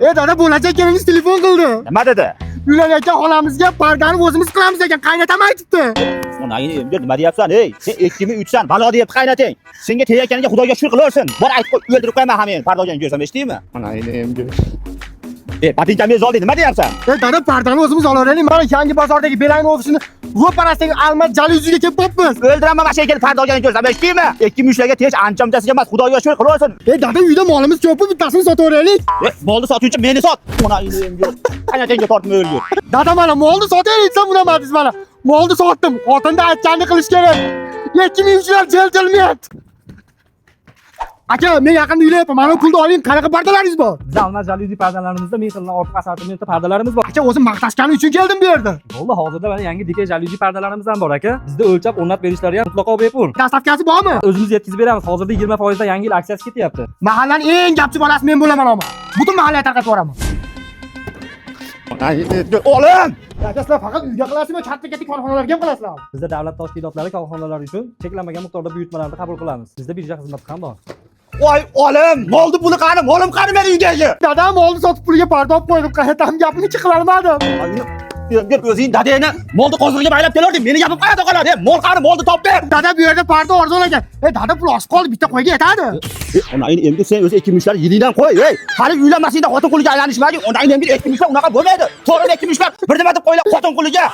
Dada bo'lajak kelimiz telefon qildi. Nima dedi? Uylanayotgan xolamizga pardani o'zimiz qilamiz ekan, qaynatam aytibdi. Onayni endi nima deyapsan? Ey, sen 2-3san, balo deyapti qaynating. Senga tegayotganiga Xudoga shukr qilaversin. Bor aytib qo'y, o'ldirib qo'yma ham meni, pardogan ko'rsam, eshitdingmi? Onayni endi. Patinkamiz oldi, nima deyapsan? Dada pardani o'zimiz olaveraylik. Mana yangi bozordagi Beeline ofisini ro'parasidagi almat jalyuziga kelib qopmiz. O'ldiraman mana shu kelib pardogan ko'rsam, eshitdingmi? 2-3larga tech ancha-muntasiga emas, Xudoga shukr qilaversin. Dada uyda molimiz ko'p, bittasini sotaveraylik. Molni sotuvchi meni sot. Onayni endi. Qaynatingga tortma o'lgur. Dada mana molni sotaylik desa bunamadingiz mana. Molni sotdim. Xotinda aytganini qilish kerak. 2003lar jil-jilmiyat. Aka, men yaqinda uylayapman. Mana pulni oling, qanaqa pardalaringiz bor? Biz almas jalyuzi pardalarimizda 1000 xildan ortiq assortimentda pardalarimiz bor. Aka, o'zim maqtashgani uchun keldim bu yerda. Bo'ldi, hozirda mana yangi dikey jalyuzi pardalarimiz ham bor aka. Bizda o'lchab o'rnatib berishlari ham mutlaqo bepul. Dastavkasi bormi? O'zimiz yetkazib beramiz. Hozirda 20% dan yangi yil aksiyasi ketyapti. Mahallaning eng gapchi bolasi men bo'laman ama. Butun mahallaga tarqatib yuboraman. Olim! Aka, sizlar faqat uyga qilasizmi, katta-katta korxonalarga ham qilasizlar? Bizda davlat tashkilotlari korxonalar uchun cheklanmagan miqdorda buyurtmalarni qabul qilamiz. Bizda birja xizmati ham bor. Voy, olim! Molni puli qani? Molim qani meni uydagi? Dadam molni sotib puliga parda olib qo'ydim. Qayerdan gapni qilarmadim. O'zing dadangni molni qozig'iga baylab kelarding. Meni gapim qayerda qoladi? Mol qani? Molni top ber. Dada bu yerda parda arzonlagan. Dada pul oz qoldi, bitta qo'yga yetadi. Onayni endi sen o'zi 2-3lar yilingdan qo'y, ey. Hali uylanmasingda xotin quliga aylanishmading. Onayni endi 2-3lar unaqa bo'lmaydi. To'g'ri 2-3lar bir nima deb qo'ylar xotin quliga.